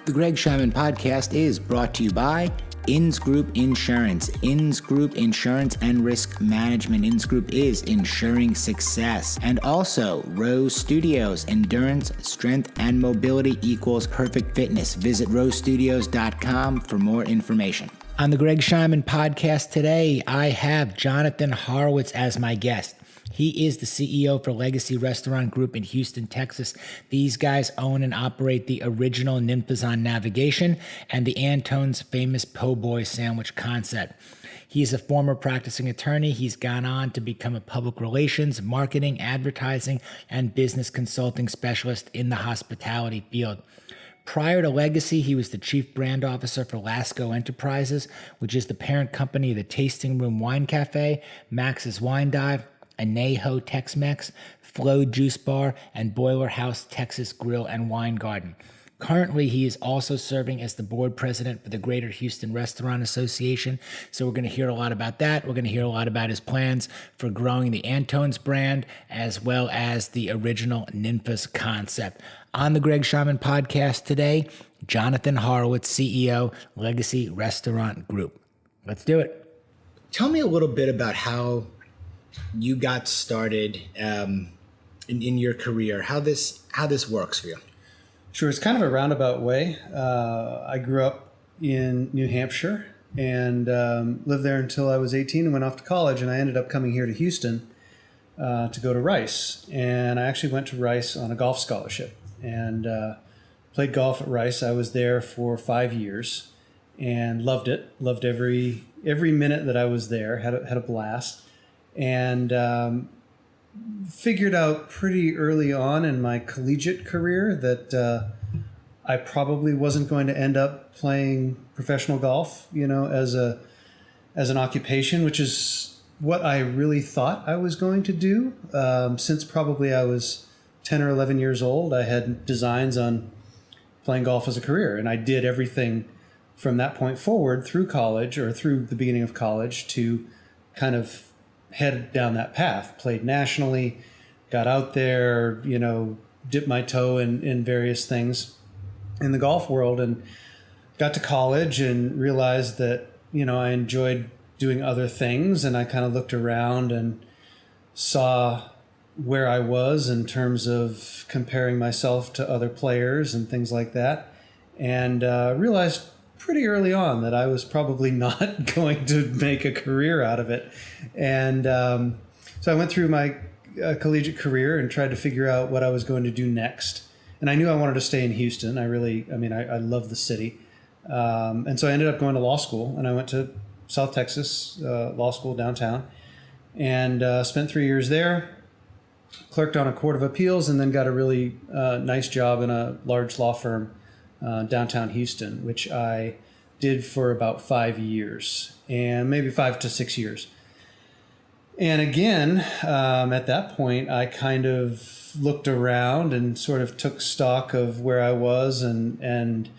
The Greg Scheinman Podcast is brought to you by Inns Group Insurance. Inns Group Insurance and Risk Management. Inns Group is ensuring success. And also Rose Studios. Endurance, strength, and mobility equals perfect fitness. Visit rosestudios.com for more information. On the Greg Scheinman Podcast today, I have Jonathan Horowitz as my guest. He is the CEO for Legacy Restaurant Group in Houston, Texas. These guys own and operate the original Ninfas on Navigation and the Antone's famous po' boy sandwich concept. He's a former practicing attorney. He's gone on to become a public relations, marketing, advertising, and business consulting specialist in the hospitality field. Prior to Legacy, he was the chief brand officer for Lasco Enterprises, which is the parent company of the Tasting Room Wine Cafe, Max's Wine Dive, Anejo Tex-Mex, Flow Juice Bar, and Boiler House Texas Grill and Wine Garden. Currently, he is also serving as the board president for the Greater Houston Restaurant Association. So we're going to hear a lot about that. We're going to hear a lot about his plans for growing the Antone's brand, as well as the original Ninfa's concept. On the Greg Scheinman Podcast today, Jonathan Horowitz, CEO, Legacy Restaurant Group. Let's do it. Tell me a little bit about how you got started in your career, how this works for you. Sure, it's kind of a roundabout way. I grew up in New Hampshire and lived there until I was 18 and went off to college, and I ended up coming here to Houston to go to Rice. And I actually went to Rice on a golf scholarship and played golf at Rice. I was there for 5 years and loved it. Loved every minute that I was there. Had a blast. And figured out pretty early on in my collegiate career that I probably wasn't going to end up playing professional golf, as an occupation, which is what I really thought I was going to do. Since probably I was 10 or 11 years old, I had designs on playing golf as a career, and I did everything from that point forward through college or through the beginning of college to kind of headed down that path. Played nationally, got out there, dipped my toe in various things in the golf world, and got to college and realized that, I enjoyed doing other things. And I kind of looked around and saw where I was in terms of comparing myself to other players and things like that. And realized pretty early on that I was probably not going to make a career out of it. And so I went through my collegiate career and tried to figure out what I was going to do next. And I knew I wanted to stay in Houston. I love the city. And so I ended up going to law school, and I went to South Texas Law School downtown and spent 3 years there, clerked on a court of appeals, and then got a really nice job in a large law firm downtown Houston, which I did for about 5 years, and maybe 5 to 6 years. And again, at that point, I kind of looked around and sort of took stock of where I was and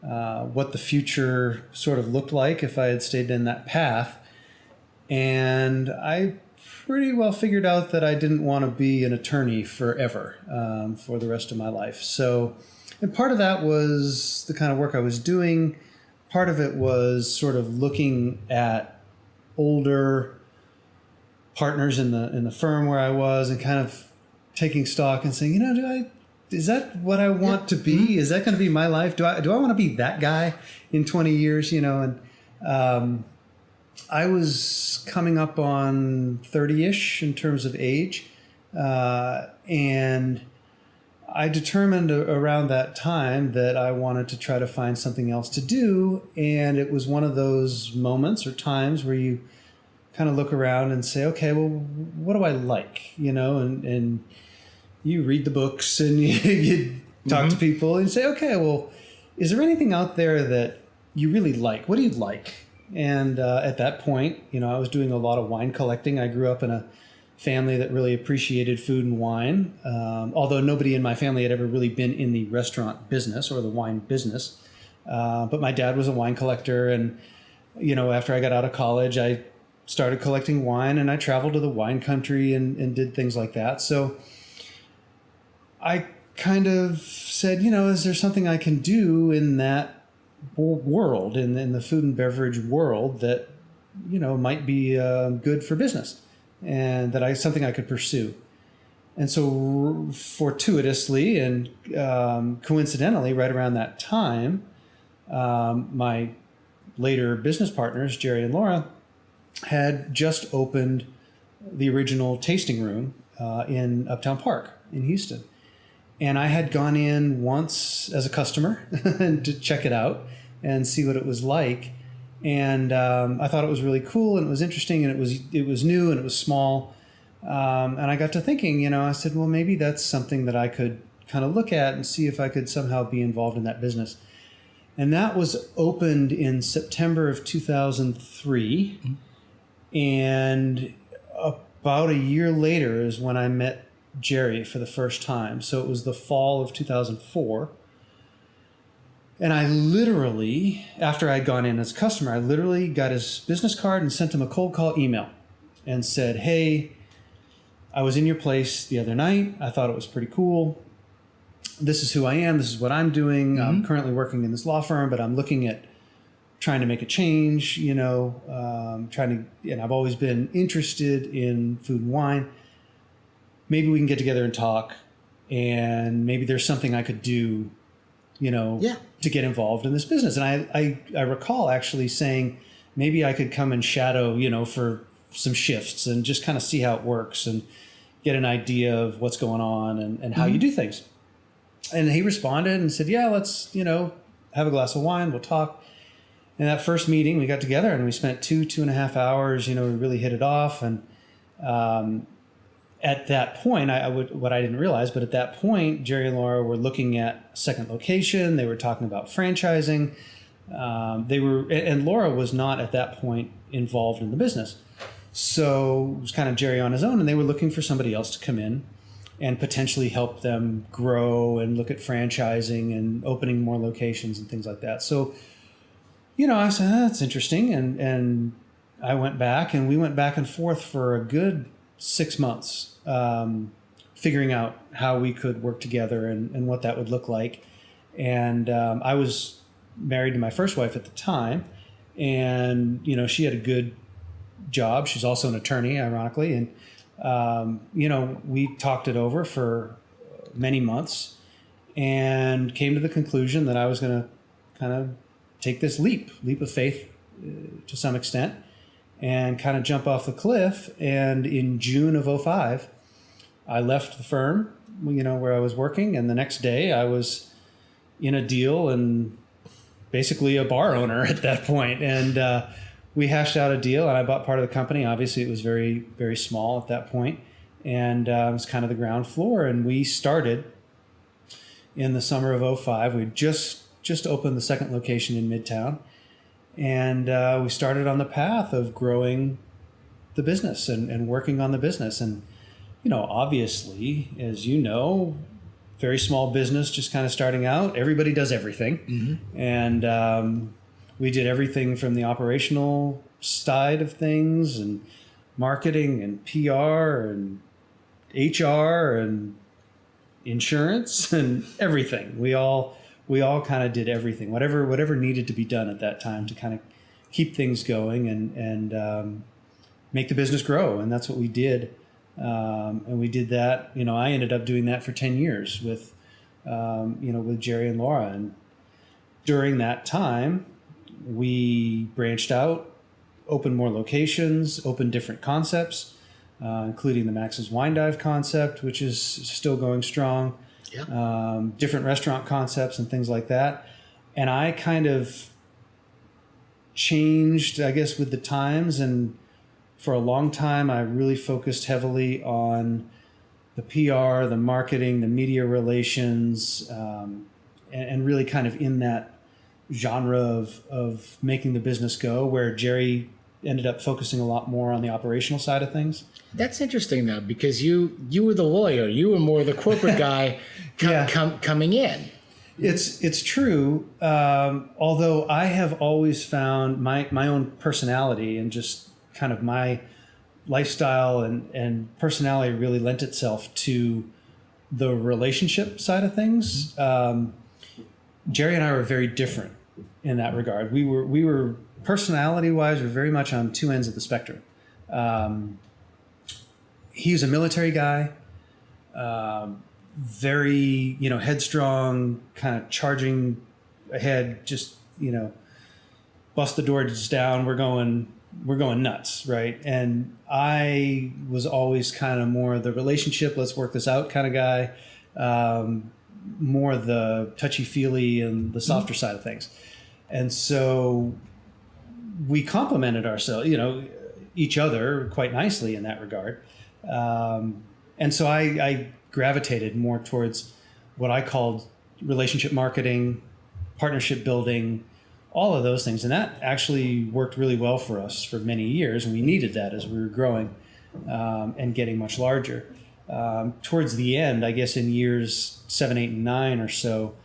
what the future sort of looked like if I had stayed in that path. And I pretty well figured out that I didn't want to be an attorney forever, for the rest of my life. And part of that was the kind of work I was doing. Part of it was sort of looking at older partners in the firm where I was and kind of taking stock and saying, is that what I want to be? Is that going to be my life? Do I want to be that guy in 20 years? And I was coming up on 30-ish in terms of age, and I determined around that time that I wanted to try to find something else to do. And it was one of those moments or times where you kind of look around and say, okay, well, what do I like? And you read the books and you talk to people and say, okay, well, is there anything out there that you really like? What do you like? And at that point, I was doing a lot of wine collecting. I grew up in a family that really appreciated food and wine, although nobody in my family had ever really been in the restaurant business or the wine business. But my dad was a wine collector, and after I got out of college, I started collecting wine, and I traveled to the wine country and did things like that. So I kind of said, is there something I can do in that world, in the food and beverage world that, might be good for business and that something I could pursue. And so fortuitously and coincidentally, right around that time, my later business partners, Jerry and Laura, had just opened the original tasting room in Uptown Park in Houston. And I had gone in once as a customer to check it out and see what it was like. And I thought it was really cool and it was interesting and it was new and it was small. And I got to thinking, I said, well, maybe that's something that I could kind of look at and see if I could somehow be involved in that business. And that was opened in September of 2003. Mm-hmm. And about a year later is when I met Jerry for the first time. So it was the fall of 2004. And I literally, after I'd gone in as a customer, I literally got his business card and sent him a cold call email and said, hey, I was in your place the other night. I thought it was pretty cool. This is who I am. This is what I'm doing. Mm-hmm. I'm currently working in this law firm, but I'm looking at trying to make a change, and I've always been interested in food and wine. Maybe we can get together and talk, and maybe there's something I could do, to get involved in this business. And I recall actually saying maybe I could come and shadow, for some shifts and just kind of see how it works and get an idea of what's going on and how you do things. And he responded and said, yeah, let's, have a glass of wine. We'll talk. And that first meeting we got together and we spent 2.5 hours, we really hit it off. And, at that point, what I didn't realize, but at that point, Jerry and Laura were looking at a second location. They were talking about franchising. And Laura was not at that point involved in the business. So it was kind of Jerry on his own, and they were looking for somebody else to come in and potentially help them grow and look at franchising and opening more locations and things like that. So, I said, that's interesting. And I went back and we went back and forth for a good 6 months, figuring out how we could work together and what that would look like. And I was married to my first wife at the time, and she had a good job. She's also an attorney, ironically, and we talked it over for many months and came to the conclusion that I was going to kind of take this leap of faith to some extent, and kind of jump off the cliff. And in June of 2005, I left the firm, where I was working. And the next day I was in a deal and basically a bar owner at that point. And we hashed out a deal and I bought part of the company. Obviously it was very, very small at that point. And it was kind of the ground floor. And we started in the summer of 2005. We just opened the second location in Midtown. And we started on the path of growing the business and working on the business. And, obviously, as very small business, just kind of starting out, everybody does everything. Mm-hmm. And we did everything from the operational side of things and marketing and PR and HR and insurance and everything. We all kind of did everything, whatever needed to be done at that time to kind of keep things going and make the business grow. And that's what we did. And we did that. I ended up doing that for 10 years with Jerry and Laura. And during that time, we branched out, opened more locations, opened different concepts, including the Max's Wine Dive concept, which is still going strong. Yeah. Different restaurant concepts and things like that. And I kind of changed, I guess, with the times. And for a long time, I really focused heavily on the PR, the marketing, the media relations, and really kind of in that genre of making the business go, where Jerry ended up focusing a lot more on the operational side of things. That's interesting, though, because you were the lawyer. You were more the corporate guy coming in. It's true. Although I have always found my own personality and just kind of my lifestyle and personality really lent itself to the relationship side of things, Jerry and I were very different in that regard. We were personality-wise, we're very much on two ends of the spectrum. He's a military guy, very, headstrong, kind of charging ahead, just, bust the doors down. We're going nuts, right? And I was always kind of more the relationship, let's work this out kind of guy, more the touchy-feely and the softer side of things. And so we complemented ourselves, each other quite nicely in that regard. And so I gravitated more towards what I called relationship marketing, partnership building, all of those things. And that actually worked really well for us for many years. And we needed that as we were growing and getting much larger. Towards the end, I guess in years 7, 8, and 9 or so,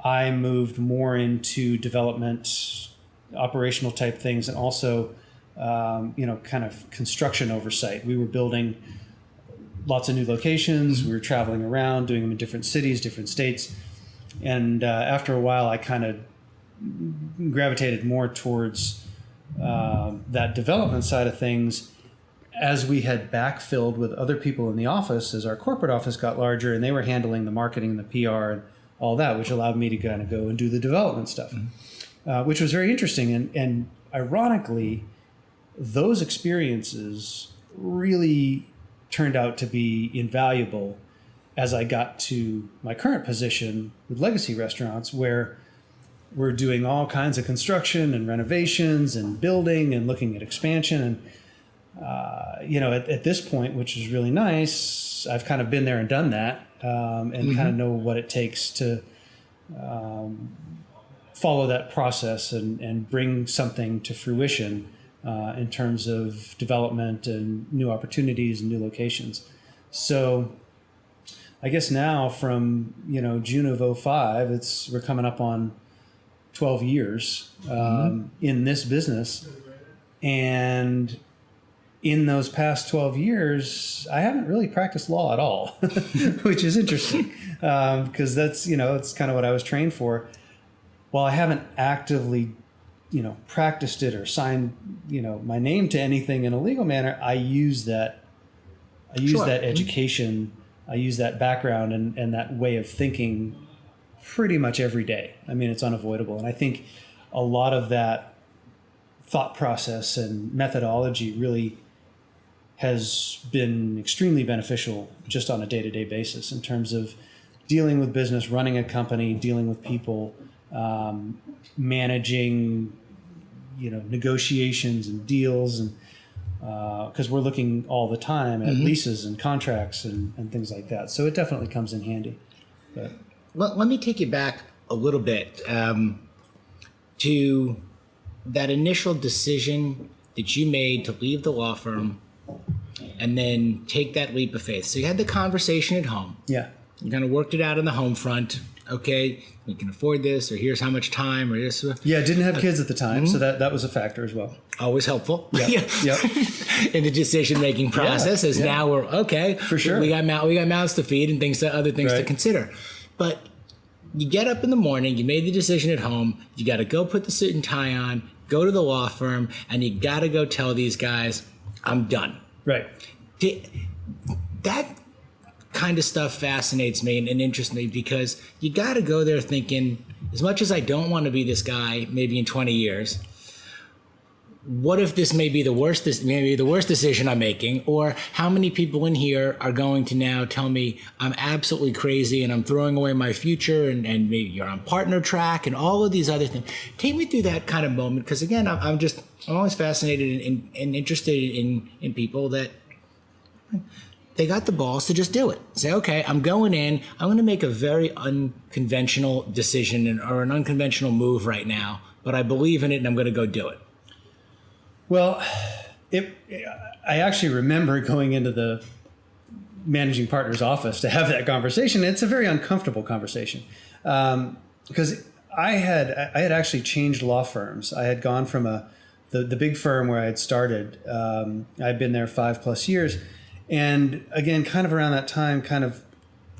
I moved more into development, operational type things, and also, kind of construction oversight. We were building lots of new locations. We were traveling around, doing them in different cities, different states. And after a while, I kind of gravitated more towards that development side of things as we had backfilled with other people in the office as our corporate office got larger, and they were handling the marketing, the PR, and all that, which allowed me to kind of go and do the development stuff, which was very interesting. And ironically, those experiences really turned out to be invaluable as I got to my current position with Legacy Restaurants, where we're doing all kinds of construction and renovations and building and looking at expansion. And, at this point, which is really nice, I've kind of been there and done that, and kind of know what it takes to follow that process and bring something to fruition in terms of development and new opportunities and new locations. So I guess now from, June of 2005, we're coming up on 12 years in this business. And in those past 12 years, I haven't really practiced law at all, which is interesting because that's, it's kind of what I was trained for. While I haven't actively, practiced it or signed, my name to anything in a legal manner, I use that. I use that education. I use that background and that way of thinking pretty much every day. I mean, it's unavoidable. And I think a lot of that thought process and methodology really has been extremely beneficial just on a day-to-day basis in terms of dealing with business, running a company, dealing with people, managing, negotiations and deals, and because we're looking all the time at leases and contracts and things like that. So it definitely comes in handy. But Well, let me take you back a little bit to that initial decision that you made to leave the law firm and then take that leap of faith. So you had the conversation at home. Yeah. You kind of worked it out on the home front. Okay, we can afford this, or here's how much time, or this. Yeah, didn't have kids at the time, so that was a factor as well. Always helpful. Yep. In the decision-making process, as now we're okay. For sure. We got mouths to feed and other things to consider. But you get up in the morning, you made the decision at home, you got to go put the suit and tie on, go to the law firm, and you got to go tell these guys, I'm done. Right. That kind of stuff fascinates me and interests me because you got to go there thinking, as much as I don't want to be this guy, maybe in 20 years, what if this may be the worst decision I'm making? Or how many people in here are going to now tell me I'm absolutely crazy and I'm throwing away my future and maybe you're on partner track and all of these other things. Take me through that kind of moment, because again, I'm always fascinated and interested in people that they got the balls to just do it. Say, okay, I'm going in. I'm going to make a very unconventional decision or an unconventional move right now, but I believe in it and I'm going to go do it. Well, I actually remember going into the managing partner's office to have that conversation. It's a very uncomfortable conversation because I had actually changed law firms. I had gone from the big firm where I had started. I'd been there 5+ years. And again, kind of around that time, kind of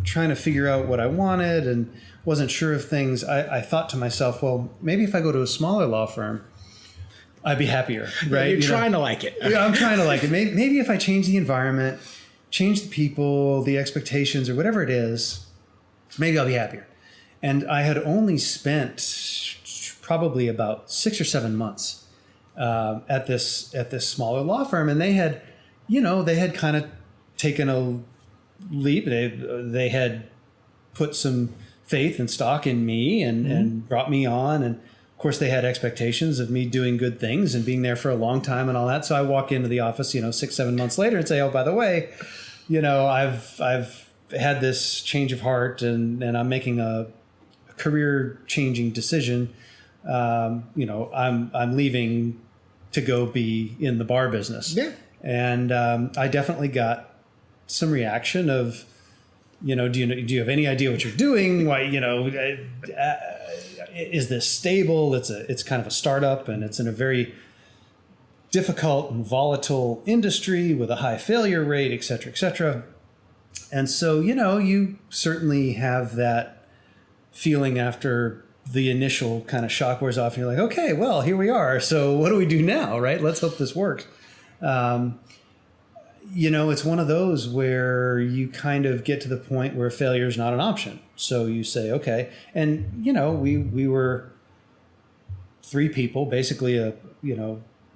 trying to figure out what I wanted and wasn't sure of things, I thought to myself, well, maybe if I go to a smaller law firm, I'd be happier, right? You're trying to like it. Yeah, I'm trying to like it. Maybe if I change the environment, change the people, the expectations, or whatever it is, maybe I'll be happier. And I had only spent probably about 6 or 7 months at this smaller law firm, and they had kind of taken a leap. They had put some faith and stock in me and brought me on, and of course they had expectations of me doing good things and being there for a long time and all that. So I walk into the office, 6-7 months later and say, oh, by the way, I've had this change of heart and I'm making a career changing decision. I'm leaving to go be in the bar business. Yeah. And I definitely got some reaction of, do you have any idea what you're doing? Why, is this stable? It's kind of a startup, and it's in a very difficult and volatile industry with a high failure rate, et cetera, et cetera. And so, you certainly have that feeling after the initial kind of shock wears off, and you're like, okay, well, here we are. So what do we do now, right? Let's hope this works. It's one of those where you kind of get to the point where failure is not an option. So you say, okay. And, we were 3 people, basically a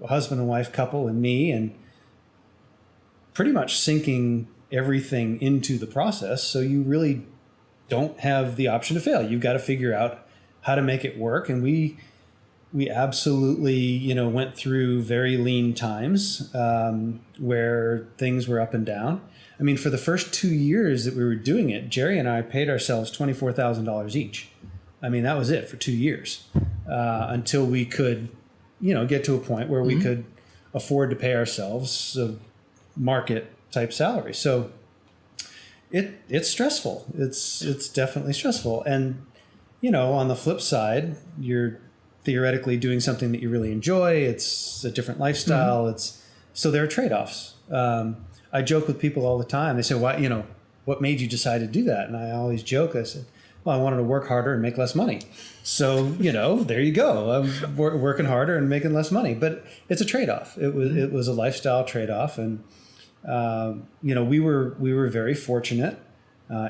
husband and wife couple and me, and pretty much sinking everything into the process. So you really don't have the option to fail. You've got to figure out how to make it work. And we absolutely, went through very lean times where things were up and down. I mean, for the first 2 years that we were doing it, Jerry and I paid ourselves $24,000 each. I mean, that was it for 2 years until we could, get to a point where we could afford to pay ourselves a market type salary. So it's stressful. It's definitely stressful. And, on the flip side, you're theoretically doing something that you really enjoy. It's a different lifestyle. So there are trade-offs. I joke with people all the time. They say, "Why? What made you decide to do that?" And I always joke. I said, "Well, I wanted to work harder and make less money." So there you go. I'm working harder and making less money. But it's a trade-off. It was a lifestyle trade-off, and we were very fortunate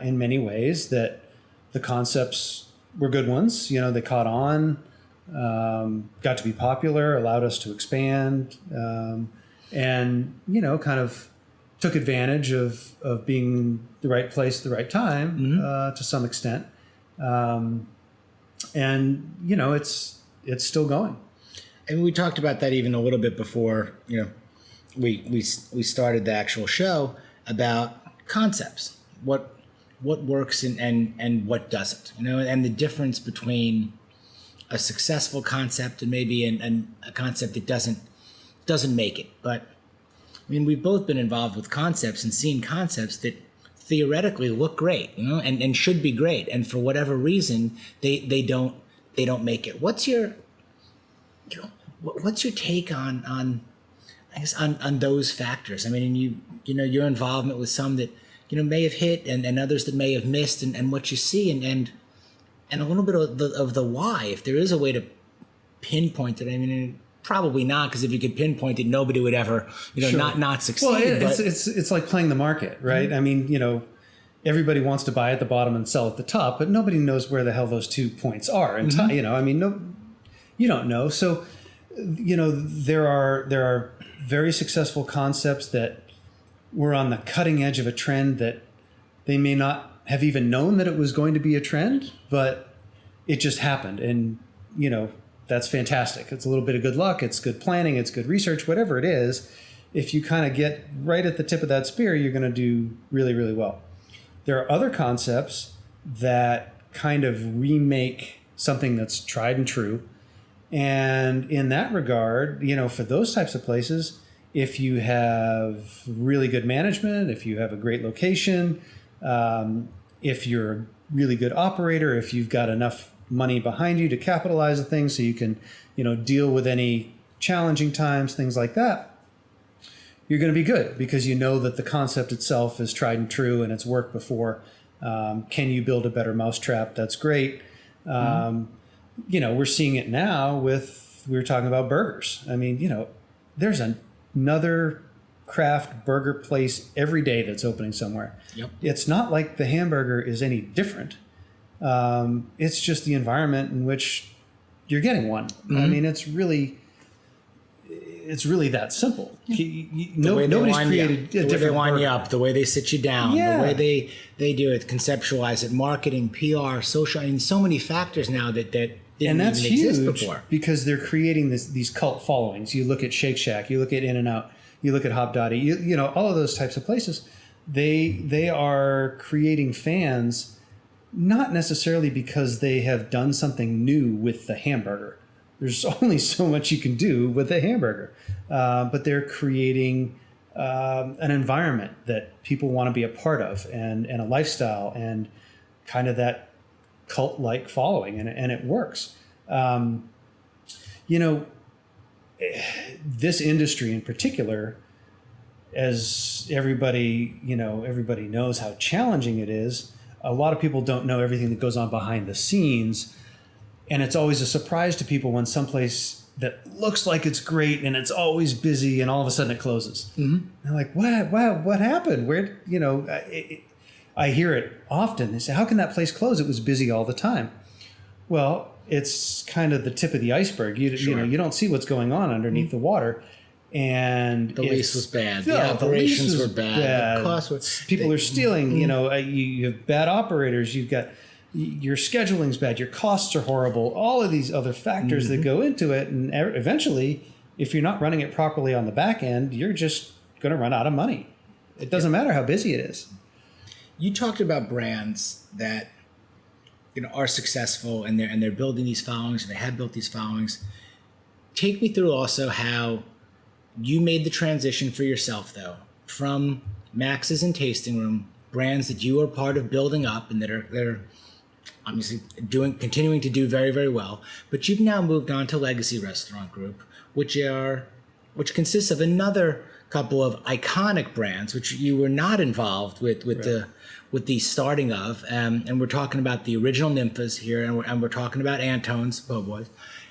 in many ways that the concepts were good ones. They caught on. Got to be popular, allowed us to expand, and kind of took advantage of being the right place at the right time to some extent. And it's still going. And we talked about that even a little bit before we started the actual show, about concepts, what works and what doesn't, and the difference between a successful concept and maybe a concept that doesn't make it. But I mean, we've both been involved with concepts and seen concepts that theoretically look great, and should be great, and for whatever reason they don't make it. What's your take on I guess on those factors? I mean, your involvement with some that may have hit and others that may have missed, and what you see and a little bit of the why, if there is a way to pinpoint it. I mean, probably not, because if you could pinpoint it, nobody would ever, sure, not succeed. Well, it's like playing the market, right? I mean, everybody wants to buy at the bottom and sell at the top, but nobody knows where the hell those 2 points are. And you don't know. So, there are very successful concepts that were on the cutting edge of a trend that they may not have even known that it was going to be a trend, but it just happened. And, that's fantastic. It's a little bit of good luck. It's good planning. It's good research, whatever it is. If you kind of get right at the tip of that spear, you're going to do really, really well. There are other concepts that kind of remake something that's tried and true. And in that regard, for those types of places, if you have really good management, if you have a great location, if you're a really good operator, if you've got enough money behind you to capitalize the thing so you can, deal with any challenging times, things like that, you're going to be good because you know that the concept itself is tried and true and it's worked before. Can you build a better mousetrap? That's great. We're seeing it now we were talking about burgers. I mean, there's another craft burger place every day that's opening somewhere. Yep. It's not like the hamburger is any different. It's just the environment in which you're getting one. I mean, it's really that simple. Nobody's created a different the way they line burger. you up, the way they sit you down, Yeah. the way they do it, conceptualize it, marketing, PR, social, and so many factors now that didn't And that's even exist huge before. because they're creating these cult followings. You look at Shake Shack, you look at In-N-Out, you look at Hopdoddy, you know, all of those types of places. They are creating fans, not necessarily because they have done something new with the hamburger. There's only so much you can do with a hamburger, but they're creating an environment that people want to be a part of, and a lifestyle, and kind of that cult-like following, and it works. This industry in particular, as everybody knows how challenging it is. A lot of people don't know everything that goes on behind the scenes. And it's always a surprise to people when someplace that looks like it's great and it's always busy and all of a sudden it closes. Mm-hmm. They're like, what happened? Where, I hear it often. They say, how can that place close? It was busy all the time. Well, it's kind of the tip of the iceberg. You don't see what's going on underneath the water. And the lease was bad. The operations were bad. The costs were, people are stealing. You have bad operators. You've got your scheduling's bad. Your costs are horrible. All of these other factors that go into it, and eventually, if you're not running it properly on the back end, you're just going to run out of money. It doesn't matter how busy it is. You talked about brands that are successful and they're building these followings, and they have built these followings. Take me through also how you made the transition for yourself, though, from Max's and Tasting Room, brands that you are part of building up and that are obviously continuing to do very, very well. But you've now moved on to Legacy Restaurant Group, which consists of another couple of iconic brands, which you were not involved with the starting of. And we're talking about the original Ninfas here, and we're talking about Antone's Po' Boys.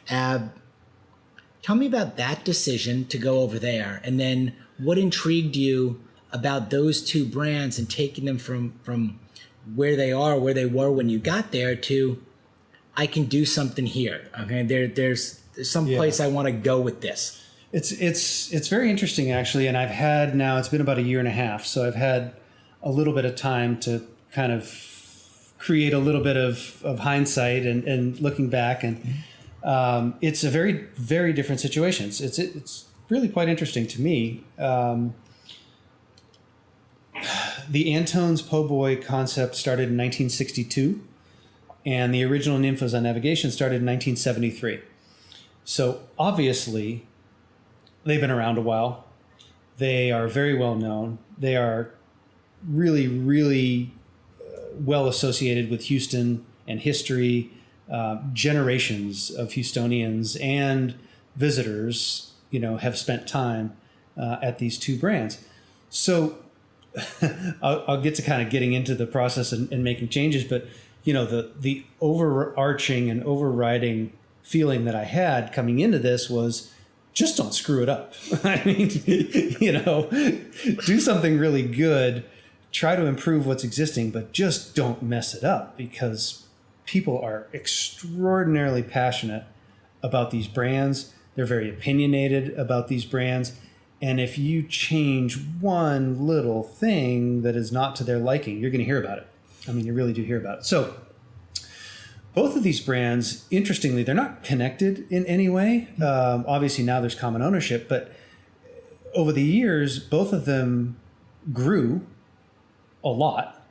Tell me about that decision to go over there, and then what intrigued you about those two brands and taking them from where they were when you got there to, I can do something here. Okay, there's some place I want to go with this. It's very interesting, actually, and it's been about a year and a half, so I've had a little bit of time to kind of create a little bit of hindsight and looking back, and it's a very, very different situation. It's really quite interesting to me. The Antone's Po' Boy concept started in 1962, and the original Ninfas on Navigation started in 1973. So obviously, they've been around a while. They are very well known. They are really, really well associated with Houston and history. Generations of Houstonians and visitors, have spent time at these two brands. So I'll get to kind of getting into the process and making changes, but the overarching and overriding feeling that I had coming into this was, just don't screw it up. I mean, do something really good, try to improve what's existing, but just don't mess it up, because people are extraordinarily passionate about these brands. They're very opinionated about these brands. And if you change one little thing that is not to their liking, you're going to hear about it. I mean, you really do hear about it. So both of these brands, interestingly, they're not connected in any way. Obviously, now there's common ownership, but over the years, both of them grew a lot,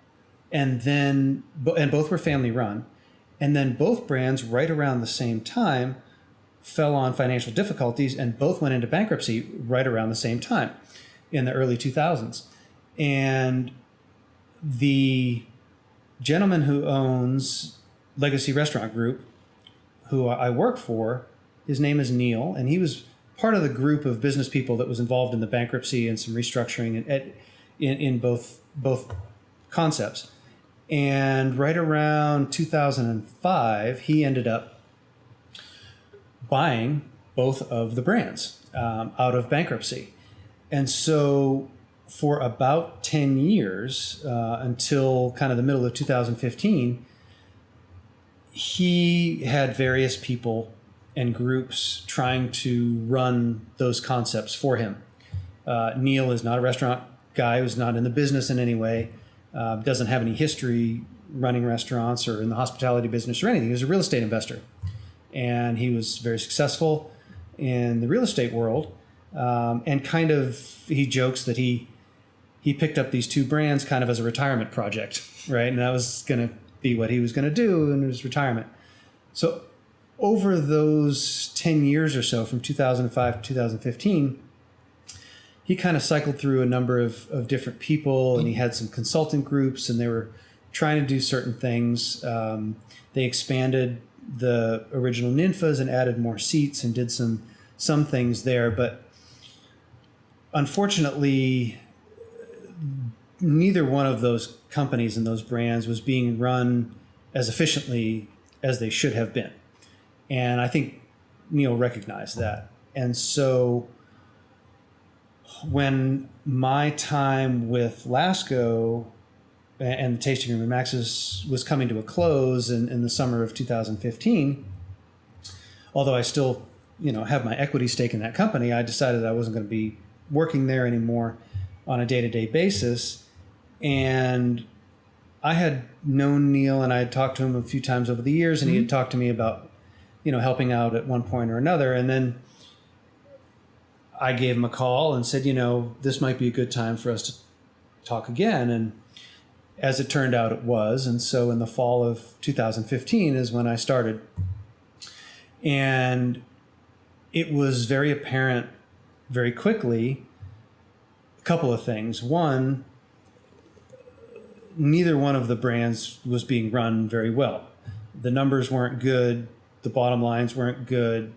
and both were family run. And then both brands, right around the same time, fell on financial difficulties, and both went into bankruptcy right around the same time in the early 2000s. And the gentleman who owns Legacy Restaurant Group, who I work for, his name is Neil, and he was part of the group of business people that was involved in the bankruptcy and some restructuring in both concepts. And right around 2005, he ended up buying both of the brands out of bankruptcy. And so for about 10 years, until kind of the middle of 2015, he had various people and groups trying to run those concepts for him. Neil is not a restaurant guy, who's not in the business in any way, doesn't have any history running restaurants or in the hospitality business or anything. He was a real estate investor. And he was very successful in the real estate world. And kind of, he jokes that he picked up these two brands kind of as a retirement project, right? And that was going to be what he was going to do in his retirement. So over those 10 years or so, from 2005 to 2015, he kind of cycled through a number of different people, and he had some consultant groups, and they were trying to do certain things. They expanded the original Ninfas and added more seats and did some things there. But unfortunately, neither one of those companies and those brands was being run as efficiently as they should have been. And I think Neil recognized that. And so when my time with Lasco and the tasting room at Max's was coming to a close in the summer of 2015, although I still, have my equity stake in that company, I decided I wasn't going to be working there anymore on a day-to-day basis. And I had known Neil, and I had talked to him a few times over the years, and he had talked to me about, helping out at one point or another. And then I gave him a call and said, this might be a good time for us to talk again. And as it turned out, it was. And so in the fall of 2015 is when I started. And it was very apparent very quickly a couple of things. One, neither one of the brands was being run very well. The numbers weren't good. The bottom lines weren't good.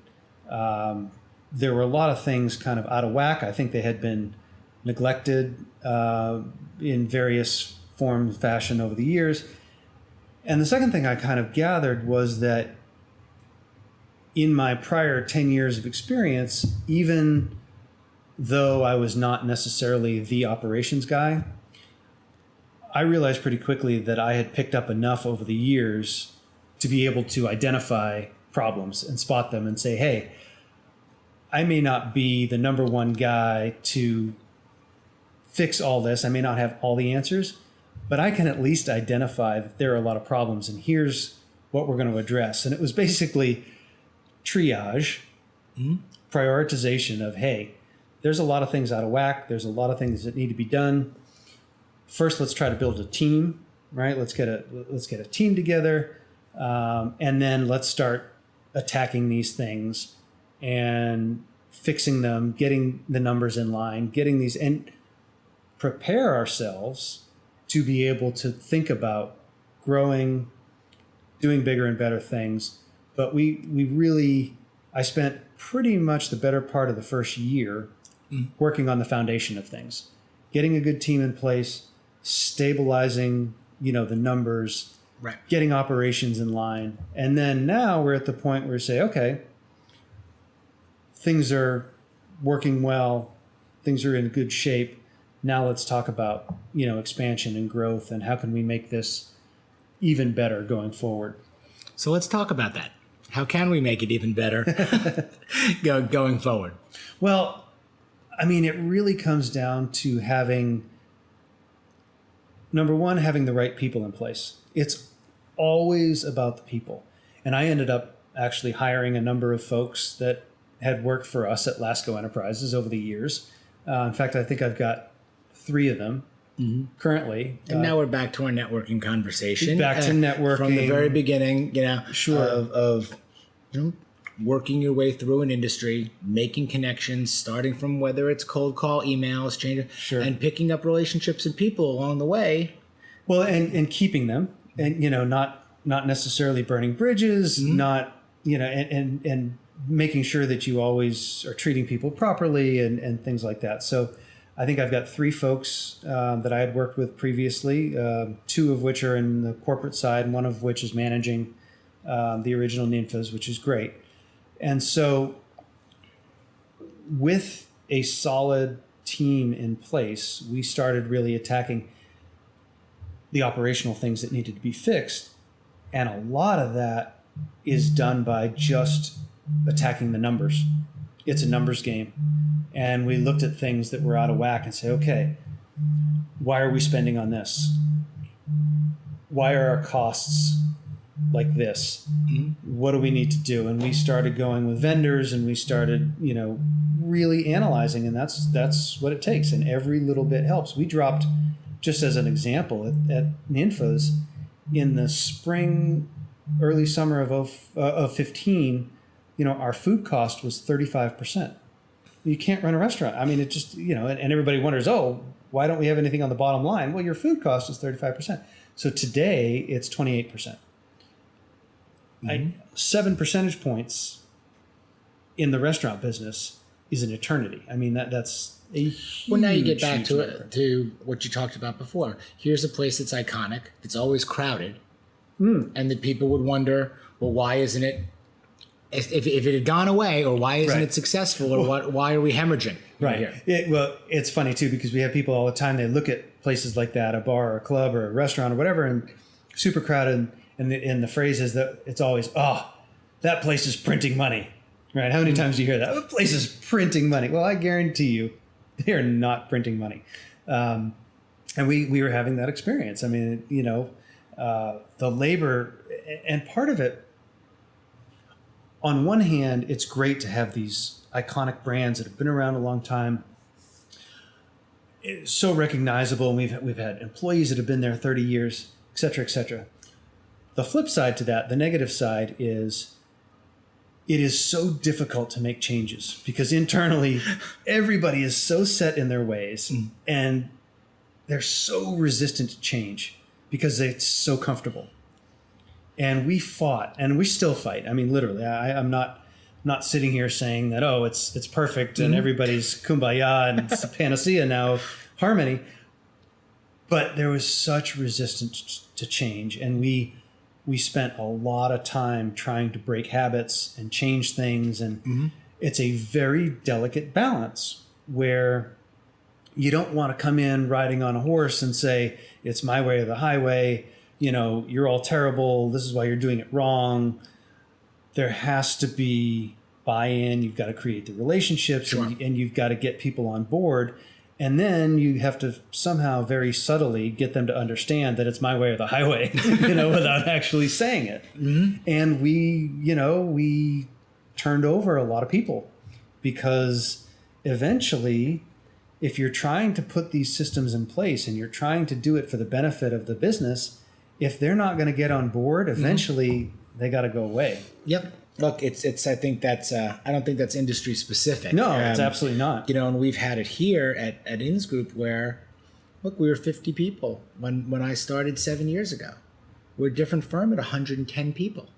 There were a lot of things kind of out of whack. I think they had been neglected in various form and fashion over the years. And the second thing I kind of gathered was that in my prior 10 years of experience, even though I was not necessarily the operations guy, I realized pretty quickly that I had picked up enough over the years to be able to identify problems and spot them and say, hey, I may not be the number one guy to fix all this. I may not have all the answers, but I can at least identify that there are a lot of problems, and here's what we're going to address. And it was basically triage, prioritization of, hey, there's a lot of things out of whack. There's a lot of things that need to be done. First, let's try to build a team, right? Let's get a team together, and then let's start attacking these things and fixing them, getting the numbers in line, getting these, and prepare ourselves to be able to think about growing, doing bigger and better things. But I spent pretty much the better part of the first year working on the foundation of things, getting a good team in place, stabilizing, the numbers, right, getting operations in line. And then now we're at the point where we say, okay, things are working well, things are in good shape. Now let's talk about, expansion and growth, and how can we make this even better going forward. So let's talk about that. How can we make it even better going forward? Well, it really comes down to number one, having the right people in place. It's always about the people. And I ended up actually hiring a number of folks that had worked for us at Lasco Enterprises over the years. In fact, I think I've got 3 of them currently. And now we're back to our networking conversation. Back to networking. From the very beginning, sure. of working your way through an industry, making connections, starting from whether it's cold call, emails, changing, sure, and picking up relationships and people along the way. Well, and keeping them, and not necessarily burning bridges, not and making sure that you always are treating people properly and things like that. So I think I've got 3 folks that I had worked with previously, 2 of which are in the corporate side, and 1 of which is managing the original Ninfas, which is great. And so with a solid team in place, we started really attacking the operational things that needed to be fixed. And a lot of that is done by just attacking the numbers. It's a numbers game. And we looked at things that were out of whack and say, okay, why are we spending on this? Why are our costs like this? What do we need to do? And we started going with vendors, and we started, really analyzing, and that's what it takes. And every little bit helps. We dropped, just as an example, at Ninfa's in the spring, early summer of 15, our food cost was 35%. You can't run a restaurant. I mean, it just, and everybody wonders, oh, why don't we have anything on the bottom line? Well, your food cost is 35%. So today it's 28%. 7 percentage points in the restaurant business is an eternity. I mean, that's a huge, well, now you get back to what you talked about before. Here's a place that's iconic. It's always crowded. And that people would wonder, well, why isn't it, if it had gone away, or why isn't it successful, or why are we hemorrhaging right here? Well, it's funny too, because we have people all the time, they look at places like that, a bar or a club or a restaurant or whatever, and super crowded, and the phrase is that it's always, oh, that place is printing money, right? How many times do you hear that? That place is printing money. Well, I guarantee you they are not printing money. And we were having that experience. I mean, the labor, and part of it, on one hand, it's great to have these iconic brands that have been around a long time. It's so recognizable. And we've had employees that have been there 30 years, et cetera, et cetera. The flip side to that, the negative side, is it is so difficult to make changes because internally everybody is so set in their ways and they're so resistant to change because it's so comfortable. And we fought, and we still fight. I mean, literally, I'm not sitting here saying that, oh, it's perfect and everybody's kumbaya and it's a panacea now of harmony. But there was such resistance to change, and we spent a lot of time trying to break habits and change things. And it's a very delicate balance where you don't want to come in riding on a horse and say, it's my way or the highway. You're all terrible. This is why you're doing it wrong. There has to be buy-in. You've got to create the relationships, and you've got to get people on board. And then you have to somehow very subtly get them to understand that it's my way or the highway, without actually saying it. And we turned over a lot of people because eventually, if you're trying to put these systems in place and you're trying to do it for the benefit of the business, if they're not going to get on board, eventually they got to go away. Yep. Look, it's. I think that's. I don't think that's industry specific. No, it's absolutely not. And we've had it here at Inns Group where, look, we were 50 people when I started 7 years ago. We're a different firm at 110 people,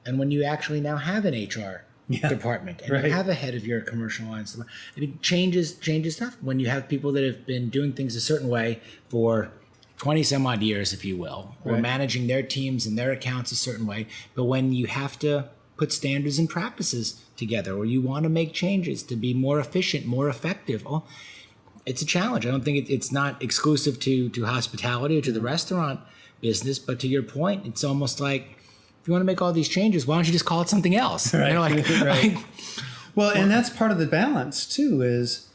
and when you actually now have an HR department and you have a head of your commercial lines, it changes stuff. When you have people that have been doing things a certain way for 20 some odd years, if you will, or managing their teams and their accounts a certain way. But when you have to put standards and practices together, or you want to make changes to be more efficient, more effective, it's a challenge. I don't think it's not exclusive to hospitality or to the restaurant business, but to your point, it's almost like, if you want to make all these changes, why don't you just call it something else? Right. Well, and that's part of the balance too, is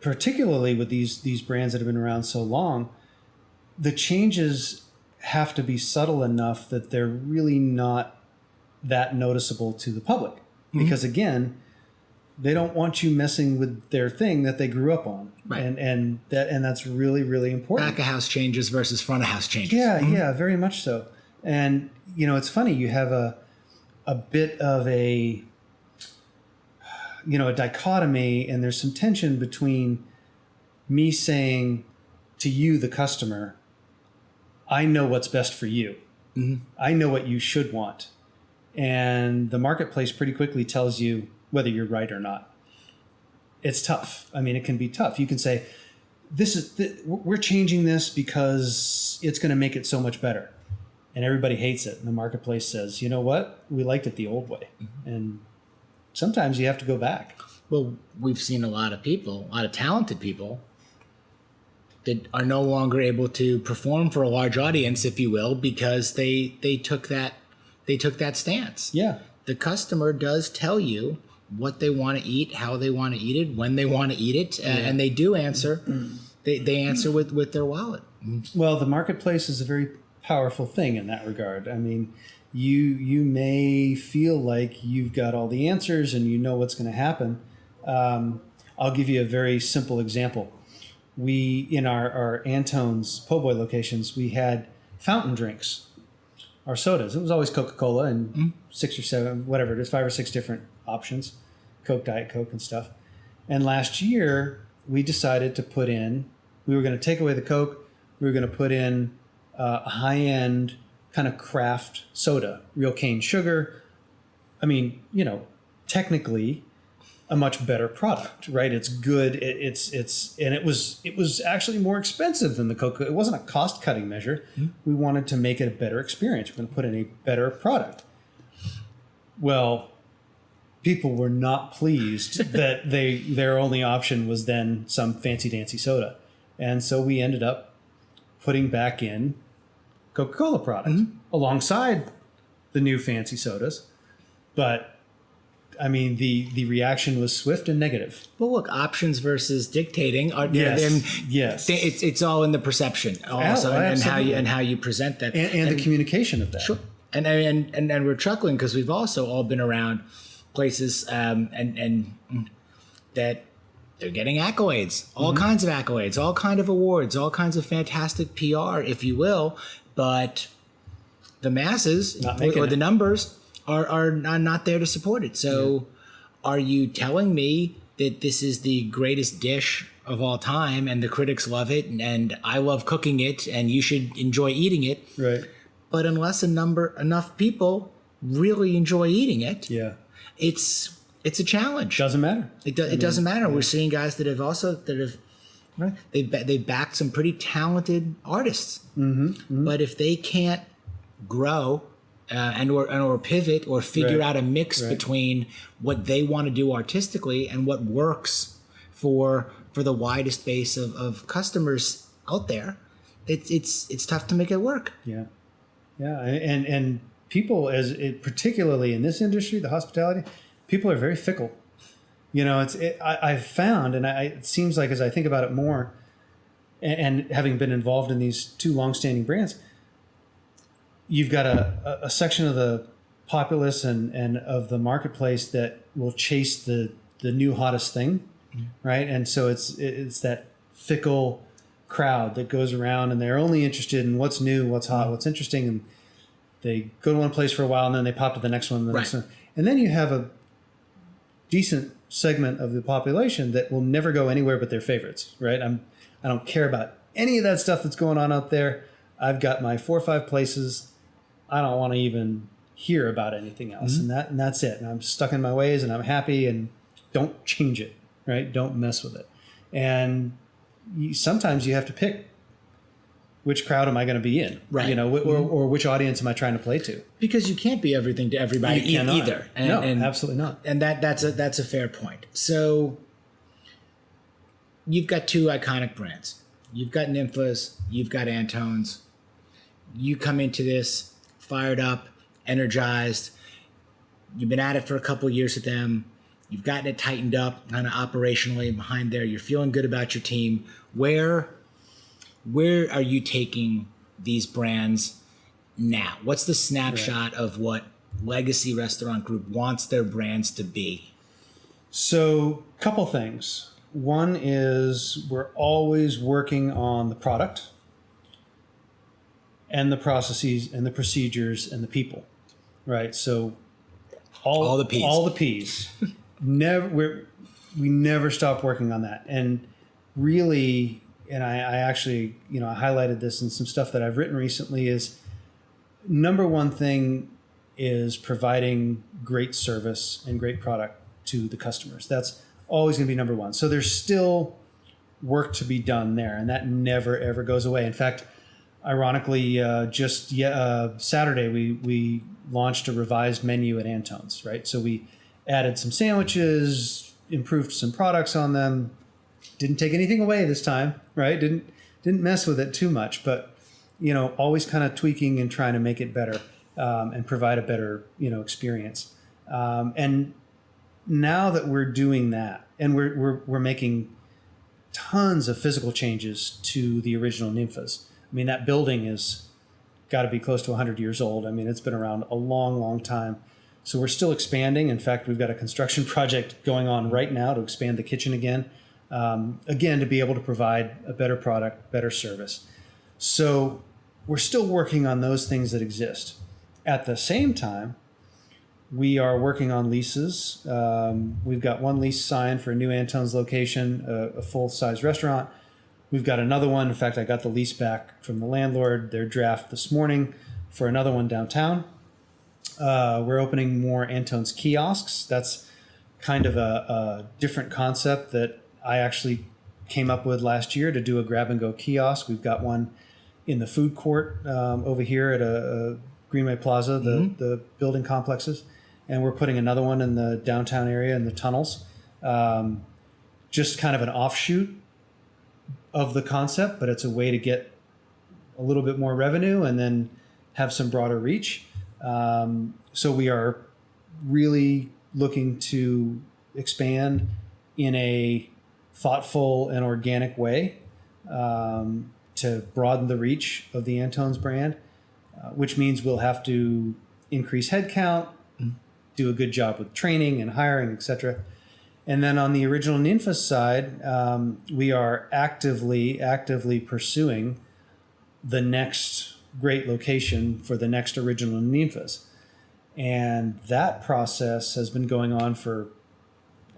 particularly with these brands that have been around so long, the changes have to be subtle enough that they're really not that noticeable to the public. Because again, they don't want you messing with their thing that they grew up on. Right. And that's really, really important. Back of house changes versus front of house changes. Yeah, very much so. And it's funny, you have a bit of a dichotomy, and there's some tension between me saying to you, the customer, I know what's best for you. I know what you should want. And the marketplace pretty quickly tells you whether you're right or not. it's tough. I mean, it can be tough. You can say, we're changing this because it's going to make it so much better. And everybody hates it. And the marketplace says, you know what? We liked it the old way. And sometimes you have to go back. Well, we've seen a lot of talented people that are no longer able to perform for a large audience, if you will, because they took that stance. Yeah. The customer does tell you what they want to eat, how they want to eat it, when they want to eat it, and they do answer. They answer with their wallet. Well, the marketplace is a very powerful thing in that regard. I mean, you may feel like you've got all the answers and you know what's going to happen. I'll give you a very simple example. We, in our Antone's po' boy locations, we had fountain drinks, our sodas. It was always Coca-Cola and 6 or 7, whatever it is, 5 or 6 different options, Coke, Diet Coke and stuff. And last year we decided to we were going to take away the Coke. We were going to put in a high-end kind of craft soda, real cane sugar. I mean, technically a much better product, right? It's good. And it was actually more expensive than the Coke. It wasn't a cost-cutting measure. We wanted to make it a better experience. We're going to put in a better product. Well, people were not pleased that their only option was then some fancy dancy soda. And so we ended up putting back in Coca-Cola product alongside the new fancy sodas. But I mean, the reaction was swift and negative. Well, look, options versus dictating are yes. It's all in the perception also, and how you present that, and the communication of that. Sure. And we're chuckling because we've also all been around places and that they're getting accolades, all kinds of accolades, all kinds of awards, all kinds of fantastic PR, if you will, but the masses or the numbers are not there to support it. So are you telling me that this is the greatest dish of all time and the critics love it and I love cooking it and you should enjoy eating it? Right. But unless enough people really enjoy eating it, it's a challenge. Doesn't matter. It doesn't matter. Yeah. We're seeing guys that have they've backed some pretty talented artists, but if they can't grow or pivot or figure out a mix between what they want to do artistically and what works for the widest base of customers out there, it's tough to make it work. Yeah. And people, particularly in this industry, the hospitality, people are very fickle. I've found, and it seems like as I think about it more, and having been involved in these 2 longstanding brands, you've got a section of the populace and of the marketplace that will chase the new hottest thing, right? And so it's that fickle crowd that goes around and they're only interested in what's new, what's hot, what's interesting, and they go to one place for a while and then they pop to the next one, next one. And then you have a decent segment of the population that will never go anywhere but their favorites, right? I don't care about any of that stuff that's going on out there. I've got my 4 or 5 places. I don't want to even hear about anything else. And that's it. And I'm stuck in my ways and I'm happy and don't change it, right? Don't mess with it. And sometimes you have to pick which crowd am I going to be in, right? Or which audience am I trying to play to? Because you can't be everything to everybody either. And absolutely not. And that's a fair point. So you've got 2 iconic brands. You've got Ninfas, you've got Antones. You come into this fired up, energized. You've been at it for a couple of years with them. You've gotten it tightened up kind of operationally behind there. You're feeling good about your team. Where are you taking these brands now? What's the snapshot of what Legacy Restaurant Group wants their brands to be? So, couple things. One is we're always working on the product and the processes and the procedures and the people, right? So all the P's. We never stop working on that. And really, and I actually, I highlighted this in some stuff that I've written recently, is number one thing is providing great service and great product to the customers. That's always going to be number one. So there's still work to be done there, and that never ever goes away. In fact, ironically, Saturday we launched a revised menu at Antone's, right? So we added some sandwiches, improved some products on them, didn't take anything away this time, right? Didn't mess with it too much, but always kind of tweaking and trying to make it better and provide a better experience. And now that we're doing that, and we're making tons of physical changes to the original Ninfas. I mean, that building is got to be close to 100 years old. I mean, it's been around a long, long time. So we're still expanding. In fact, we've got a construction project going on right now to expand the kitchen again, to be able to provide a better product, better service. So we're still working on those things that exist. At the same time, we are working on leases. We've got one lease signed for a new Antone's location, a full-size restaurant. We've got another one. In fact, I got the lease back from the landlord, their draft this morning, for another one downtown. We're opening more Antone's kiosks. That's kind of a different concept that I actually came up with last year to do a grab-and-go kiosk. We've got one in the food court over here at a Greenway Plaza, the building complexes. And we're putting another one in the downtown area in the tunnels. Just kind of an offshoot of the concept, but it's a way to get a little bit more revenue and then have some broader reach. So we are really looking to expand in a thoughtful and organic way to broaden the reach of the Antone's brand, which means we'll have to increase headcount, do a good job with training and hiring, etc. And then on the original Ninfa side, we are actively pursuing the next great location for the next original Ninfas. And that process has been going on for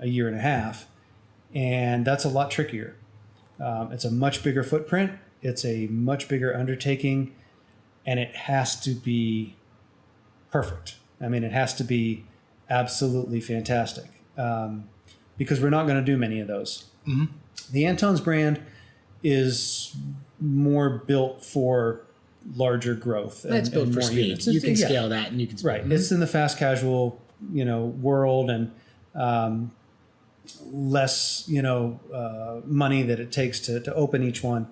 a year and a half. And that's a lot trickier. It's a much bigger footprint. It's a much bigger undertaking. And it has to be perfect. I mean, it has to be absolutely fantastic. Because we're not going to do many of those. Mm-hmm. The Antone's brand is more built for larger growth. It's built for speed. Units. You can scale that, and you can. Right. Mm-hmm. It's in the fast casual, world, and less, money that it takes to open each one.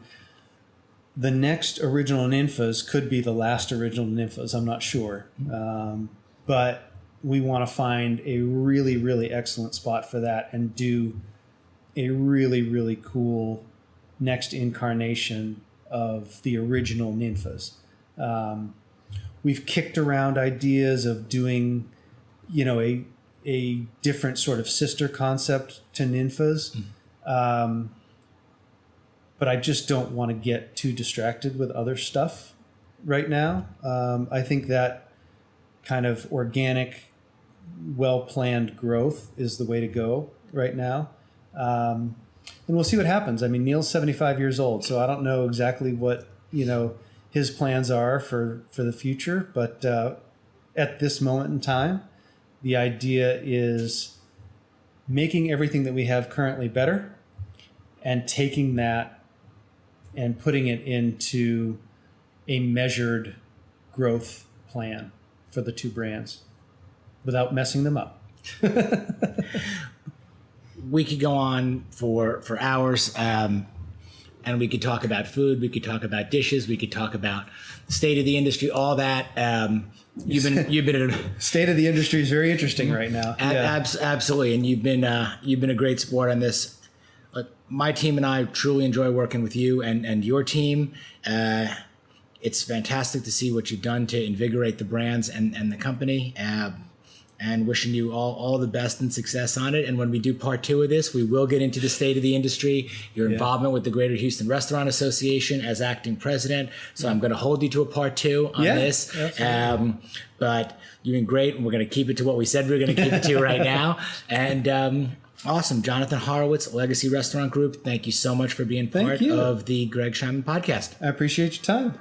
The next original Ninfas could be the last original Ninfas. I'm not sure, but we want to find a really, really excellent spot for that and do a really, really cool next incarnation of the original Ninfas. We've kicked around ideas of doing, a different sort of sister concept to Ninfas. But I just don't want to get too distracted with other stuff right now. I think that kind of organic, well-planned growth is the way to go right now. And we'll see what happens. I mean, Neil's 75 years old, so I don't know exactly what, his plans are for the future. But at this moment in time, the idea is making everything that we have currently better and taking that and putting it into a measured growth plan for the two brands without messing them up. We could go on for hours, and we could talk about food. We could talk about dishes. We could talk about the state of the industry, all that. You've been state of the industry is very interesting right now. Absolutely, and you've been a great sport on this. My team and I truly enjoy working with you and your team. It's fantastic to see what you've done to invigorate the brands and the company. And wishing you all the best and success on it. And when we do part 2 of this, we will get into the state of the industry, your involvement with the Greater Houston Restaurant Association as acting president. So I'm going to hold you to a part 2 on this. But you've been great, and we're going to keep it to what we said we were going to keep it to right now. And awesome. Jonathan Horowitz, Legacy Restaurant Group, thank you so much for being part of the Greg Scheinman podcast. I appreciate your time.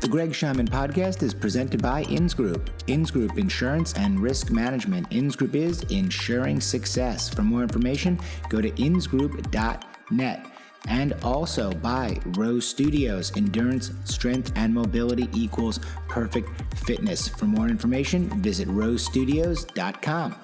The Greg Scheinman Podcast is presented by Ins Group. Ins Group Insurance and Risk Management. Ins Group is ensuring success. For more information, go to insgroup.net. And also by Rose Studios. Endurance, strength, and mobility equals perfect fitness. For more information, visit rosestudios.com.